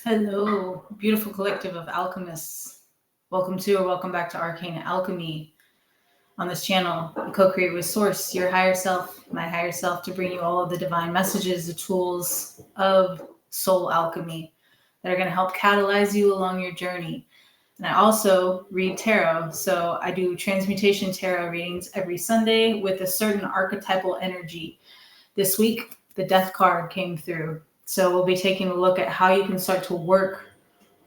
Hello, beautiful collective of alchemists. Welcome to or welcome back to Arcane Alchemy. On this channel, I co-create with Source, your higher self, my higher self, to bring you all of the divine messages, the tools of soul alchemy that are going to help catalyze you along your journey. And I also read tarot. So I do transmutation tarot readings every Sunday with a certain archetypal energy. This week, the death card came through. So we'll be taking a look at how you can start to work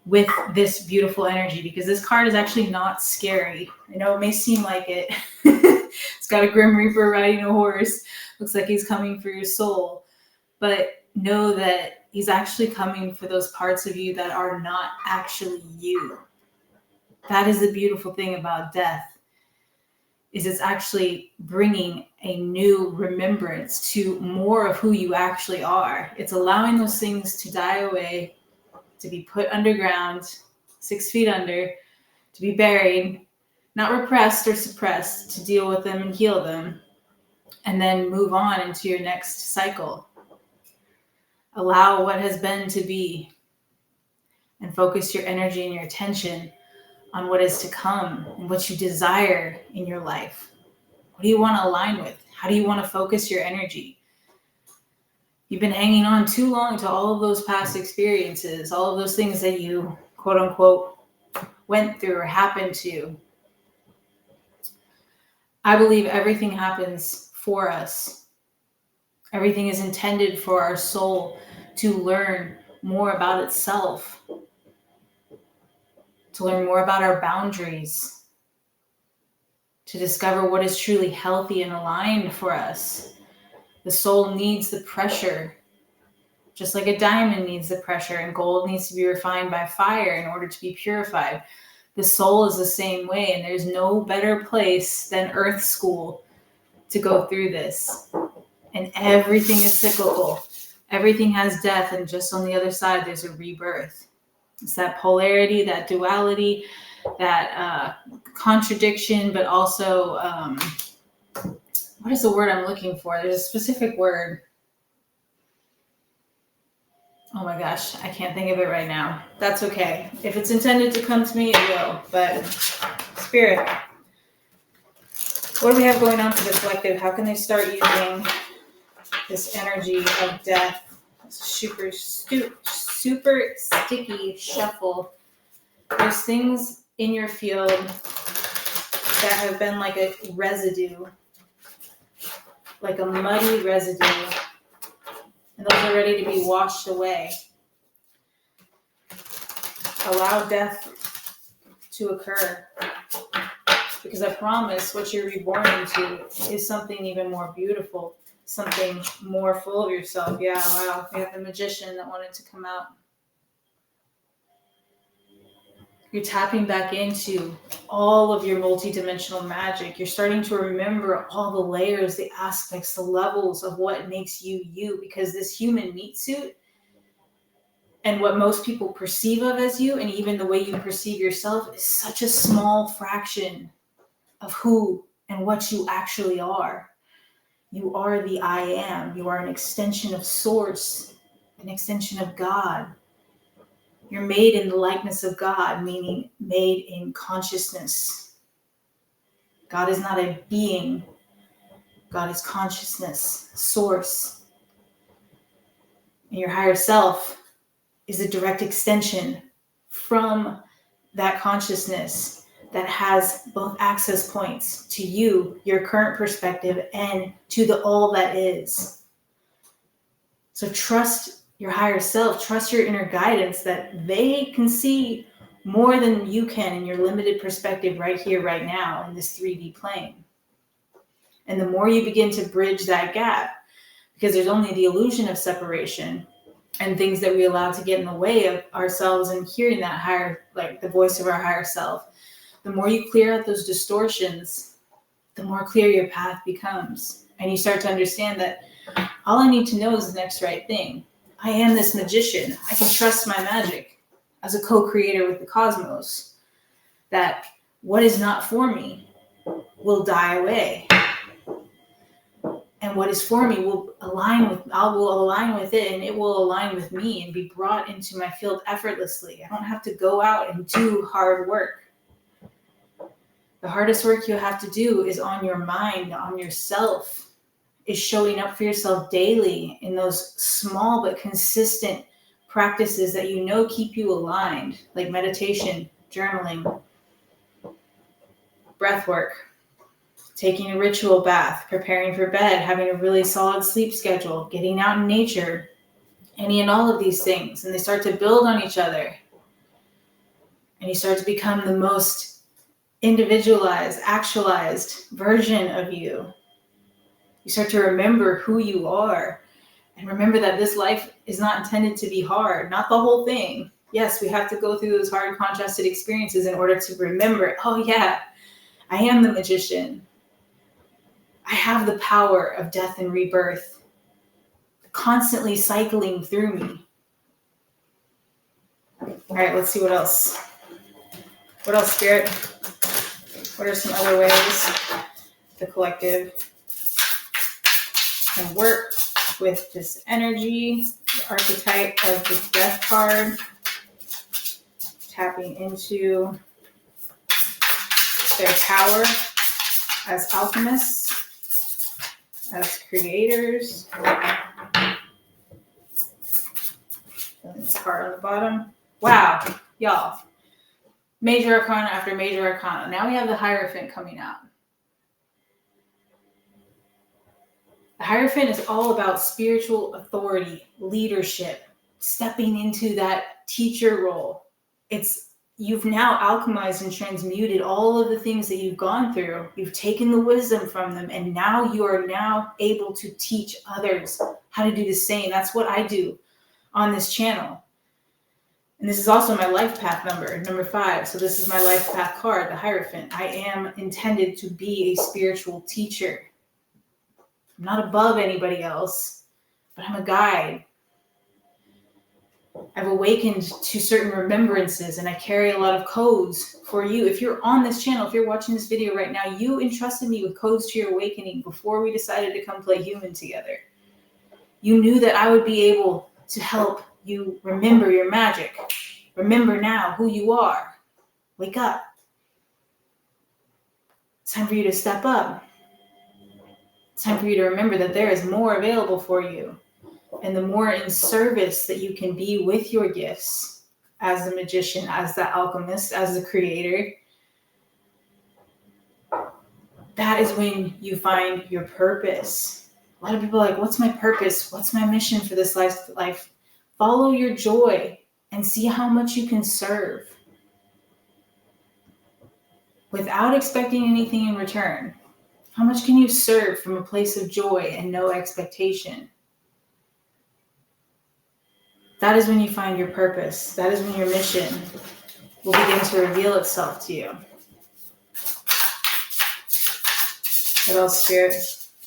with this beautiful energy, because this card is actually not scary. I know it may seem like it. It's got a Grim Reaper riding a horse. Looks like he's coming for your soul. But know that he's actually coming for those parts of you that are not actually you. That is the beautiful thing about death, is it's actually bringing a new remembrance to more of who you actually are. It's allowing those things to die away, to be put underground, 6 feet under, to be buried, not repressed or suppressed, to deal with them and heal them, and then move on into your next cycle. Allow what has been to be, and focus your energy and your attention on what is to come and what you desire in your life. What do you want to align with? How do you want to focus your energy? You've been hanging on too long to all of those past experiences, all of those things that you, quote unquote, went through or happened to. I believe everything happens for us. Everything is intended for our soul to learn more about itself, to learn more about our boundaries, to discover what is truly healthy and aligned for us. The soul needs the pressure, just like a diamond needs the pressure, and gold needs to be refined by fire in order to be purified. The soul is the same way, and there's no better place than Earth School to go through this. And everything is cyclical. Everything has death, and just on the other side, there's a rebirth. It's that polarity, that duality, that contradiction, but also, what is the word I'm looking for? There's a specific word. Oh my gosh, I can't think of it right now. That's okay. If it's intended to come to me, it will. But Spirit, what do we have going on for the collective? How can they start using this energy of death? Super sticky shuffle. There's things in your field that have been like a residue, like a muddy residue, and those are ready to be washed away. Allow death to occur, because I promise what you're reborn into is something even more beautiful, something more full of yourself. Yeah, wow, we have the magician that wanted to come out. You're tapping back into all of your multidimensional magic. You're starting to remember all the layers, the aspects, the levels of what makes you you, because this human meat suit and what most people perceive of as you, and even the way you perceive yourself, is such a small fraction of who and what you actually are. You are the I am. You are an extension of Source, an extension of God. You're made in the likeness of God, meaning made in consciousness. God is not a being. God is consciousness, Source. And your higher self is a direct extension from that consciousness that has both access points to you, your current perspective, and to the all that is. So trust your higher self, trust your inner guidance that they can see more than you can in your limited perspective right here, right now in this 3D plane. And the more you begin to bridge that gap, because there's only the illusion of separation and things that we allow to get in the way of ourselves and hearing that higher, like the voice of our higher self, the more you clear out those distortions, the more clear your path becomes. And you start to understand that all I need to know is the next right thing. I am this magician. I can trust my magic as a co-creator with the cosmos, that what is not for me will die away. And what is for me will align with, I will align with it, and it will align with me and be brought into my field effortlessly. I don't have to go out and do hard work. The hardest work you have to do is on your mind, on yourself, is showing up for yourself daily in those small but consistent practices that you know keep you aligned, like meditation, journaling, breath work, taking a ritual bath, preparing for bed, having a really solid sleep schedule, getting out in nature, any and all of these things. And they start to build on each other. And you start to become the most individualized, actualized version of you. You start to remember who you are. And remember that this life is not intended to be hard, not the whole thing. Yes, we have to go through those hard contrasted experiences in order to remember, oh yeah, I am the magician. I have the power of death and rebirth constantly cycling through me. All right, let's see what else. What else, Spirit? What are some other ways the collective can work with this energy, the archetype of the death card, tapping into their power as alchemists, as creators. And this card on the bottom. Wow, y'all. Major Arcana after Major Arcana. Now we have the Hierophant coming out. The Hierophant is all about spiritual authority, leadership, stepping into that teacher role. You've now alchemized and transmuted all of the things that you've gone through. You've taken the wisdom from them, and now you are now able to teach others how to do the same. That's what I do on this channel. And this is also my life path number 5. So this is my life path card, the Hierophant. I am intended to be a spiritual teacher. I'm not above anybody else, but I'm a guide. I've awakened to certain remembrances, and I carry a lot of codes for you. If you're on this channel, if you're watching this video right now, you entrusted me with codes to your awakening before we decided to come play human together. You knew that I would be able to help you remember your magic. Remember now who you are. Wake up. It's time for you to step up. It's time for you to remember that there is more available for you. And the more in service that you can be with your gifts as the magician, as the alchemist, as the creator, that is when you find your purpose. A lot of people are like, what's my purpose? What's my mission for this life? Follow your joy and see how much you can serve without expecting anything in return. How much can you serve from a place of joy and no expectation? That is when you find your purpose. That is when your mission will begin to reveal itself to you. What else, Spirit?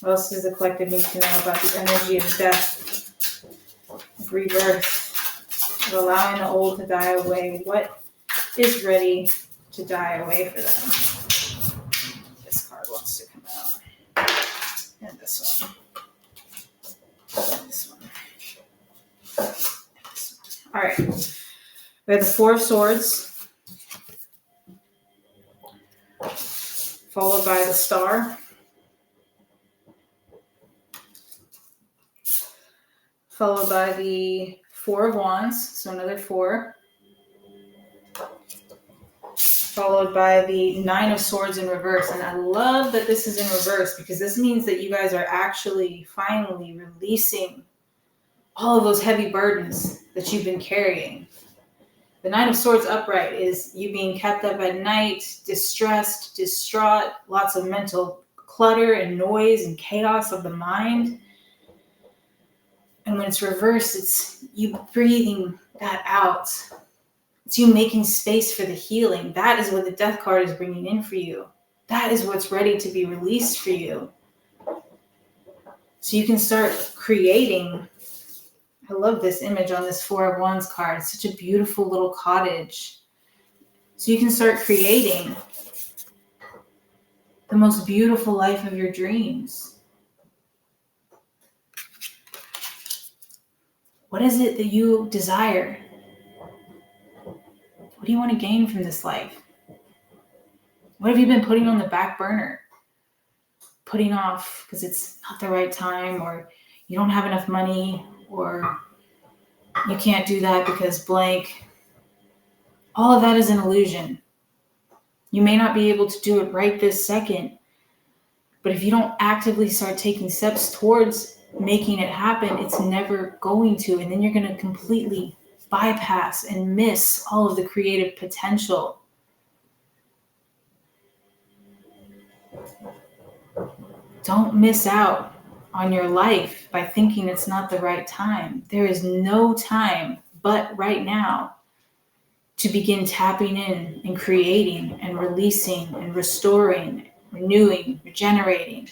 What else does the collective need to know about the energy of death, of rebirth, of allowing the old to die away? What is ready to die away for them? This card wants to come out. And this one. And this one. All right, we have the 4 of Swords, followed by the Star, followed by the 4 of Wands, so another 4, followed by the 9 of Swords in reverse. And I love that this is in reverse because this means that you guys are actually finally releasing all of those heavy burdens that you've been carrying. The 9 of Swords upright is you being kept up at night, distressed, distraught, lots of mental clutter and noise and chaos of the mind. And when it's reversed, it's you breathing that out. It's you making space for the healing. That is what the death card is bringing in for you. That is what's ready to be released for you. So you can start creating. I love this image on this 4 of Wands card. It's such a beautiful little cottage. So you can start creating the most beautiful life of your dreams. What is it that you desire? What do you want to gain from this life? What have you been putting on the back burner? Putting off because it's not the right time, or you don't have enough money, or you can't do that because blank. All of that is an illusion. You may not be able to do it right this second, but if you don't actively start taking steps towards making it happen, it's never going to. And then you're going to completely bypass and miss all of the creative potential. Don't miss out on your life by thinking it's not the right time. There is no time but right now to begin tapping in and creating and releasing and restoring, renewing, regenerating,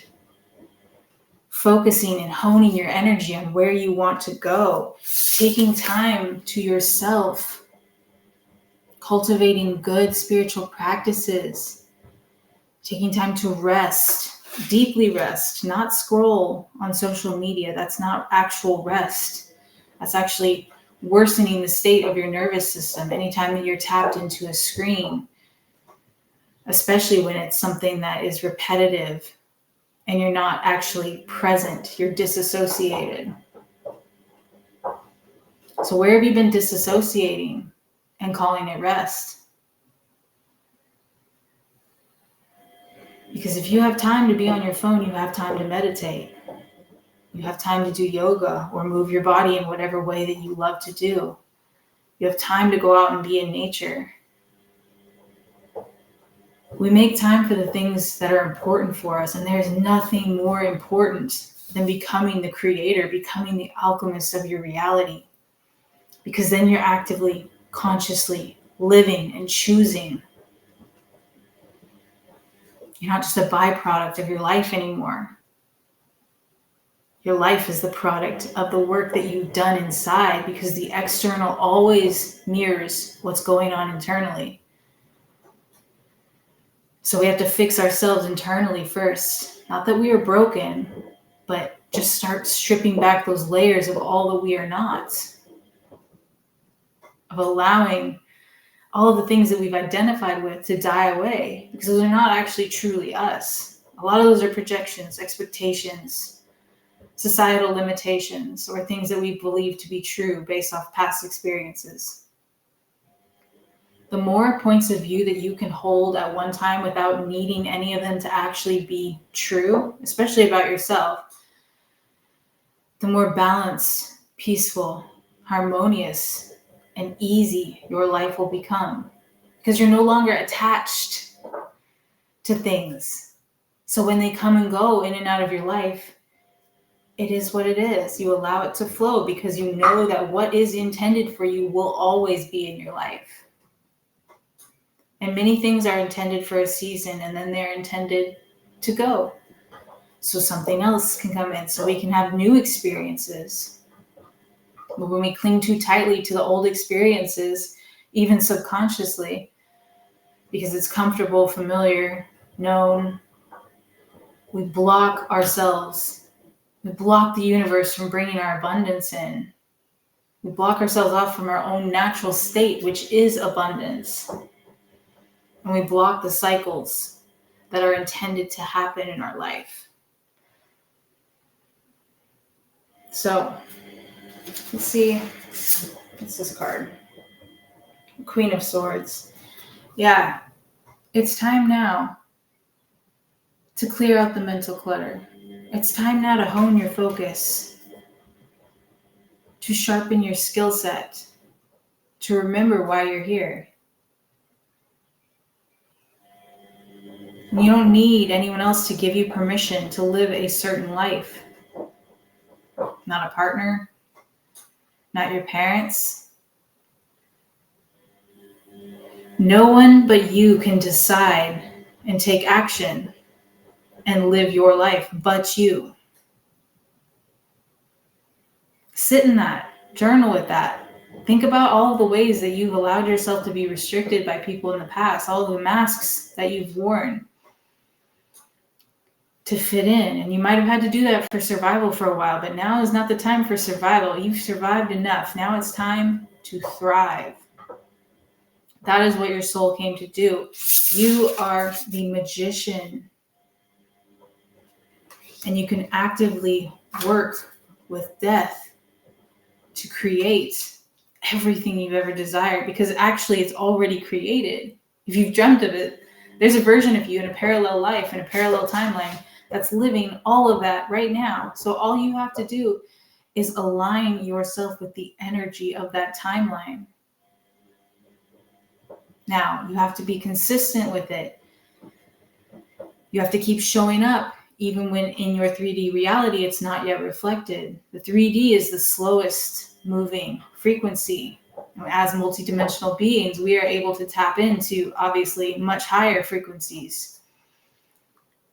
focusing and honing your energy on where you want to go, taking time to yourself, cultivating good spiritual practices, taking time to rest, deeply rest, not scroll on social media. That's not actual rest. That's actually worsening the state of your nervous system anytime that you're tapped into a screen, especially when it's something that is repetitive and you're not actually present, you're disassociated. So where have you been disassociating and calling it rest? Because if you have time to be on your phone, you have time to meditate. You have time to do yoga or move your body in whatever way that you love to do. You have time to go out and be in nature. We make time for the things that are important for us, and there's nothing more important than becoming the creator, becoming the alchemist of your reality. Because then you're actively, consciously living and choosing. You're not just a byproduct of your life anymore. Your life is the product of the work that you've done inside, because the external always mirrors what's going on internally. So we have to fix ourselves internally first. Not that we are broken, but just start stripping back those layers of all that we are not. Of allowing all of the things that we've identified with to die away, because those are not actually truly us. A lot of those are projections, expectations, societal limitations, or things that we believe to be true based off past experiences. The more points of view that you can hold at one time without needing any of them to actually be true, especially about yourself, the more balanced, peaceful, harmonious, and easy your life will become, because you're no longer attached to things. So when they come and go in and out of your life, it is what it is. You allow it to flow because you know that what is intended for you will always be in your life. And many things are intended for a season, and then they're intended to go. So something else can come in, so we can have new experiences. But when we cling too tightly to the old experiences, even subconsciously, because it's comfortable, familiar, known, we block ourselves. We block the universe from bringing our abundance in. We block ourselves off from our own natural state, which is abundance. And we block the cycles that are intended to happen in our life. So, let's see. What's this card? Queen of Swords. Yeah, it's time now to clear out the mental clutter. It's time now to hone your focus, to sharpen your skill set, to remember why you're here. You don't need anyone else to give you permission to live a certain life. Not a partner, not your parents. No one but you can decide and take action and live your life but you. Sit in that, journal with that. Think about all of the ways that you've allowed yourself to be restricted by people in the past, all of the masks that you've worn to fit in. And you might have had to do that for survival for a while, but now is not the time for survival. You've survived enough. Now it's time to thrive. That is what your soul came to do. You are the magician. And you can actively work with death to create everything you've ever desired, because actually it's already created. If you've dreamt of it, there's a version of you in a parallel life, in a parallel timeline, that's living all of that right now. So all you have to do is align yourself with the energy of that timeline. Now, you have to be consistent with it. You have to keep showing up, even when in your 3D reality, it's not yet reflected. The 3D is the slowest moving frequency. As multidimensional beings, we are able to tap into obviously much higher frequencies.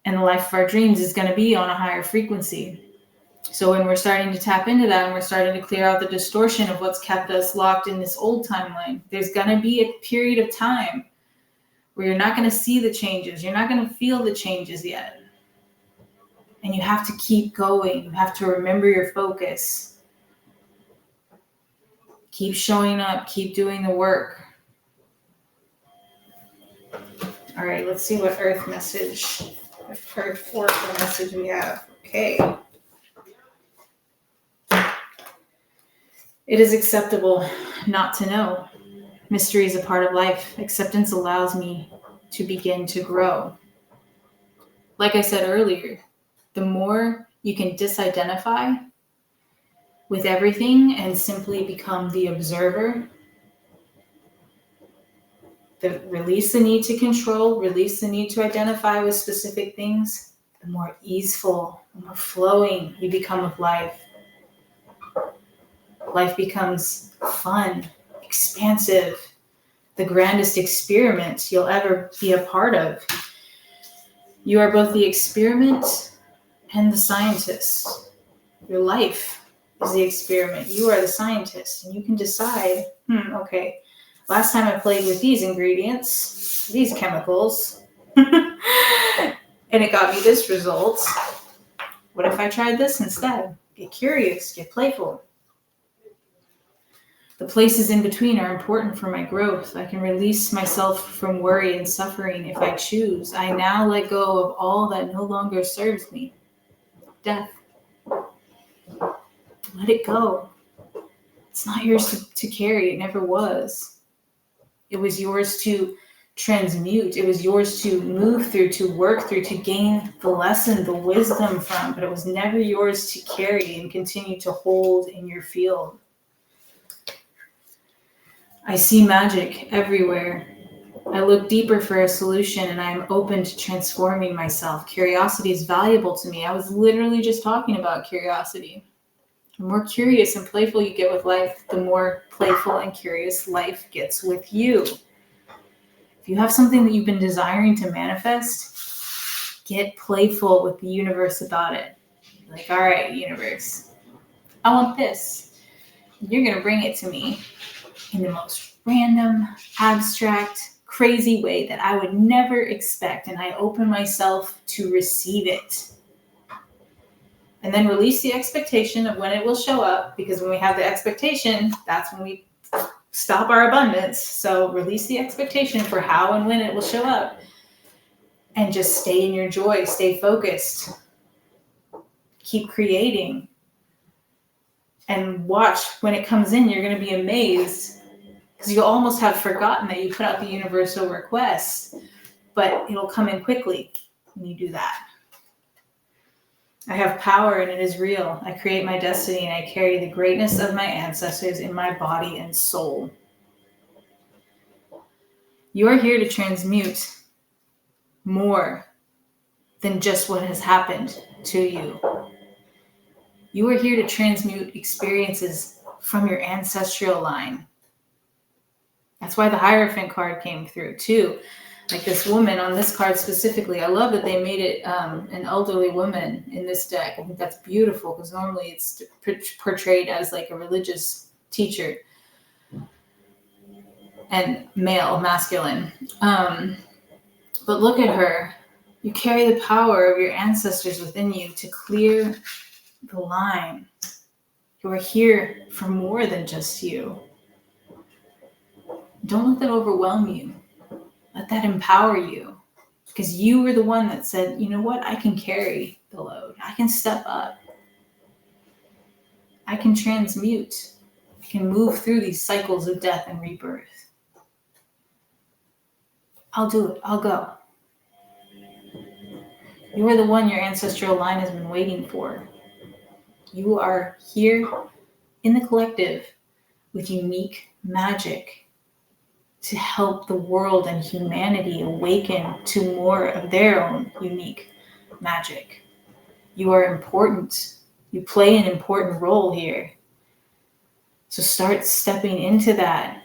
And the life of our dreams is going to be on a higher frequency. So when we're starting to tap into that and we're starting to clear out the distortion of what's kept us locked in this old timeline, there's going to be a period of time where you're not going to see the changes. You're not going to feel the changes yet. And you have to keep going. You have to remember your focus. Keep showing up. Keep doing the work. All right, let's see what Earth message, Earth Oracle message we have. Okay. It is acceptable not to know. Mystery is a part of life. Acceptance allows me to begin to grow. Like I said earlier, the more you can disidentify with everything and simply become the observer, release the need to control, release the need to identify with specific things, the more easeful, the more flowing you become with life. Life becomes fun, expansive, the grandest experiment you'll ever be a part of. You are both the experiment and the scientist. Your life is the experiment. You are the scientist, and you can decide, okay, last time I played with these ingredients, these chemicals, and it got me this result. What if I tried this instead? Get curious, get playful. The places in between are important for my growth. I can release myself from worry and suffering if I choose. I now let go of all that no longer serves me. Death. Let it go. It's not yours to carry. It never was. It was yours to transmute. It was yours to move through, to work through, to gain the lesson, the wisdom from, but it was never yours to carry and continue to hold in your field. I see magic everywhere. I look deeper for a solution, and I am open to transforming myself. Curiosity is valuable to me. I was literally just talking about curiosity. The more curious and playful you get with life, the more playful and curious life gets with you. If you have something that you've been desiring to manifest, get playful with the universe about it. Like, all right, universe, I want this. You're going to bring it to me in the most random, abstract, crazy way that I would never expect. And I open myself to receive it. And then release the expectation of when it will show up, because when we have the expectation, that's when we stop our abundance. So release the expectation for how and when it will show up. And just stay in your joy, stay focused. Keep creating. And watch when it comes in, you're going to be amazed. Because you'll almost have forgotten that you put out the universal request, but it'll come in quickly when you do that. I have power and it is real. I create my destiny and I carry the greatness of my ancestors in my body and soul. You are here to transmute more than just what has happened to you. You are here to transmute experiences from your ancestral line. That's why the Hierophant card came through too. Like this woman on this card specifically. I love that they made it an elderly woman in this deck. I think that's beautiful because normally it's portrayed as like a religious teacher and male, masculine. But look at her. You carry the power of your ancestors within you to clear the line. You are here for more than just you. Don't let that overwhelm you. Let that empower you. Because you were the one that said, you know what? I can carry the load. I can step up. I can transmute. I can move through these cycles of death and rebirth. I'll do it. I'll go. You are the one your ancestral line has been waiting for. You are here in the collective with unique magic to help the world and humanity awaken to more of their own unique magic. You are important. You play an important role here. So start stepping into that.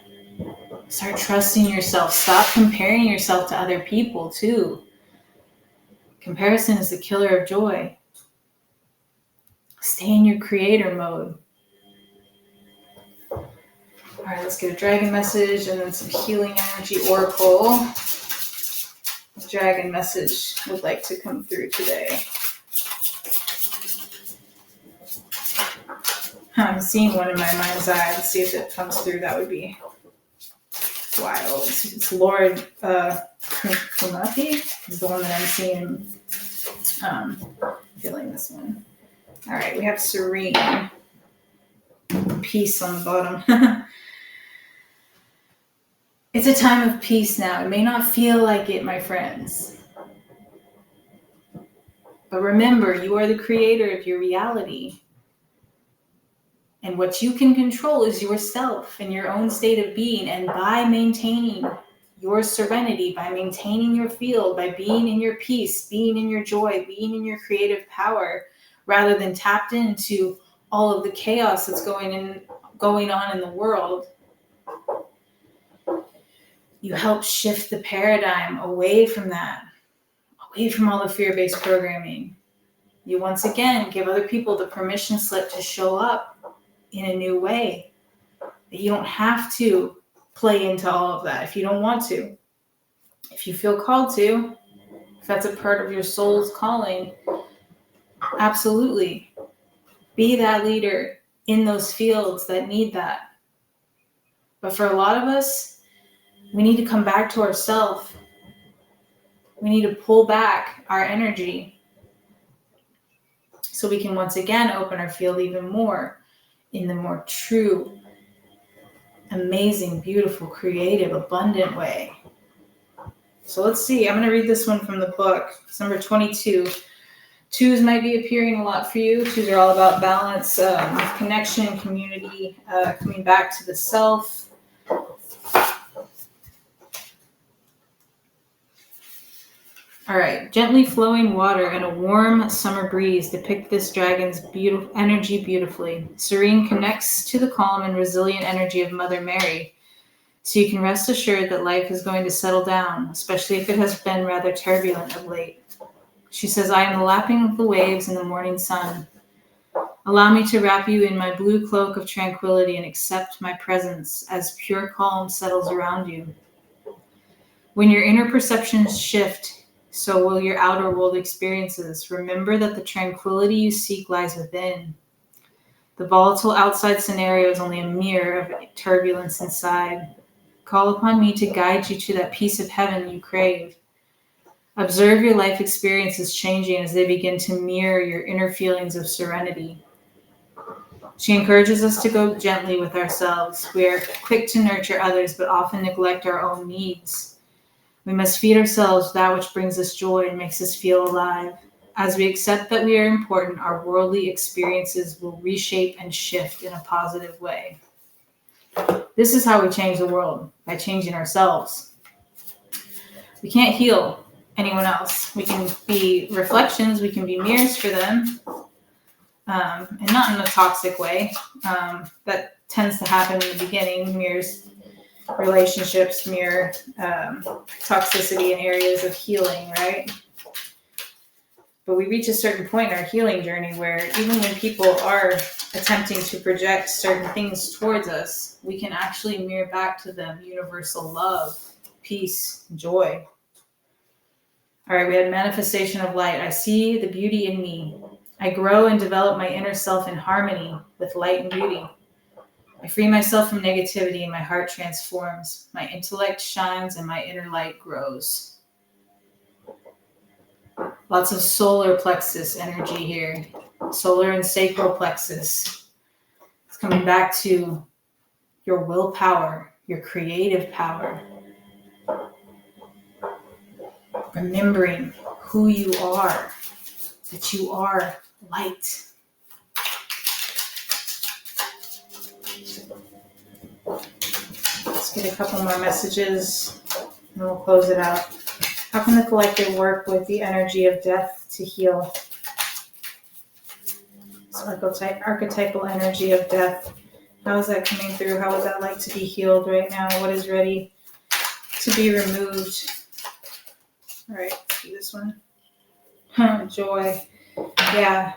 Start trusting yourself. Stop comparing yourself to other people too. Comparison is the killer of joy. Stay in your creator mode. All right, let's get a dragon message and then some healing energy oracle. What dragon message would like to come through today? I'm seeing one in my mind's eye. Let's see if it comes through. That would be wild. It's Lord Kumati is the one that I'm seeing. Feeling this one. All right, we have serene. Peace on the bottom. It's a time of peace now. It may not feel like it, my friends. But remember, you are the creator of your reality. And what you can control is yourself and your own state of being. And by maintaining your serenity, by maintaining your field, by being in your peace, being in your joy, being in your creative power, rather than tapped into all of the chaos that's going on in the world, you help shift the paradigm away from that, away from all the fear-based programming. You once again give other people the permission slip to show up in a new way. You don't have to play into all of that if you don't want to. If you feel called to, if that's a part of your soul's calling, absolutely. Be that leader in those fields that need that. But for a lot of us, we need to come back to ourselves. We need to pull back our energy so we can once again open our field even more in the more true, amazing, beautiful, creative, abundant way. So let's see. I'm going to read this one from the book. It's number 22. Twos might be appearing a lot for you. Twos are all about balance, connection, community, coming back to the self. All right. Gently flowing water and a warm summer breeze depict this dragon's beautiful energy beautifully. Serene connects to the calm and resilient energy of Mother Mary. So you can rest assured that life is going to settle down, especially if it has been rather turbulent of late. She says, I am the lapping of the waves in the morning sun. Allow me to wrap you in my blue cloak of tranquility and accept my presence as pure calm settles around you. When your inner perceptions shift, so will your outer world experiences. Remember that the tranquility you seek lies within. The volatile outside scenario is only a mirror of turbulence inside. Call upon me to guide you to that peace of heaven you crave. Observe your life experiences changing as they begin to mirror your inner feelings of serenity. She encourages us to go gently with ourselves. We are quick to nurture others, but often neglect our own needs. We must feed ourselves that which brings us joy and makes us feel alive. As we accept that we are important, our worldly experiences will reshape and shift in a positive way. This is how we change the world, by changing ourselves. We can't heal anyone else. We can be reflections, we can be mirrors for them, and not in a toxic way. That tends to happen in the beginning. Mirrors relationships, mirror toxicity in areas of healing, right? But we reach a certain point in our healing journey where even when people are attempting to project certain things towards us, we can actually mirror back to them universal love, peace, joy. All right, we had manifestation of light. I see the beauty in me. I grow and develop my inner self in harmony with light and beauty. I free myself from negativity and my heart transforms. My intellect shines and my inner light grows. Lots of solar plexus energy here. Solar and sacral plexus. It's coming back to your willpower, your creative power. Remembering who you are, that you are light. Let's get a couple more messages and we'll close it out. How can the collective work with the energy of death to heal? So archetypal energy of death. How is that coming through? How would that like to be healed right now? What is ready to be removed? All right, let's do this one. Joy. Yeah.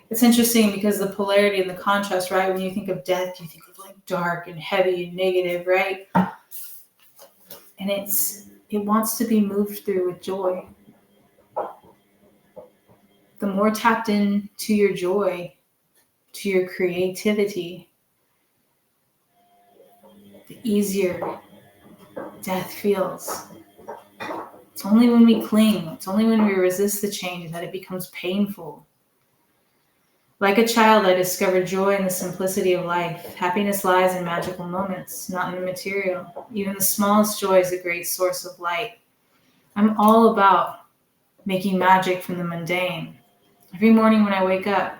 It's interesting because the polarity and the contrast, right? When you think of death, you think of like dark and heavy and negative, right? And it wants to be moved through with joy. The more tapped into your joy, to your creativity, the easier death feels. It's only when we cling, it's only when we resist the change that it becomes painful. Like a child, I discovered joy in the simplicity of life. Happiness lies in magical moments, not in the material. Even the smallest joy is a great source of light. I'm all about making magic from the mundane. Every morning when I wake up,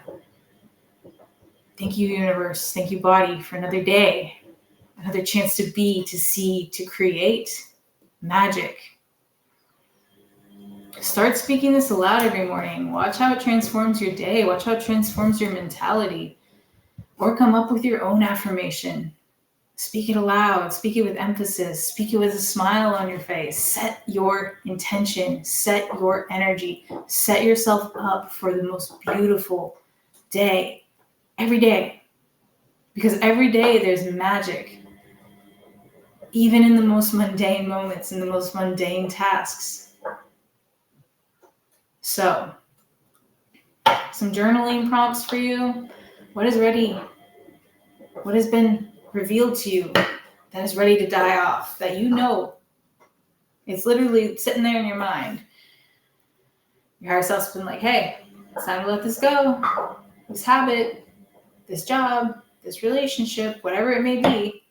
thank you, universe, thank you, body, for another day, another chance to be, to see, to create magic. Start speaking this aloud every morning. Watch how it transforms your day. Watch how it transforms your mentality. Or come up with your own affirmation. Speak it aloud. Speak it with emphasis. Speak it with a smile on your face. Set your intention. Set your energy. Set yourself up for the most beautiful day. Every day. Because every day there's magic. Even in the most mundane moments, in the most mundane tasks. So, some journaling prompts for you. What is ready? What has been revealed to you that is ready to die off? That you know. It's literally sitting there in your mind. Your higher self's been like, hey, it's time to let this go. This habit, this job, this relationship, whatever it may be.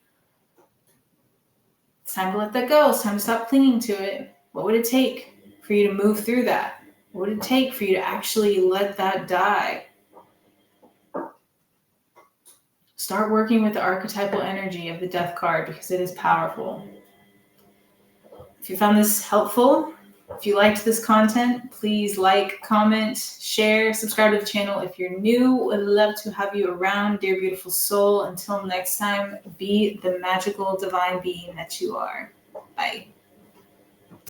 It's time to let that go. It's time to stop clinging to it. What would it take for you to move through that? What would it take for you to actually let that die? Start working with the archetypal energy of the death card because it is powerful. If you found this helpful, if you liked this content, please like, comment, share, subscribe to the channel. If you're new, would love to have you around, dear beautiful soul. Until next time, be the magical divine being that you are. Bye.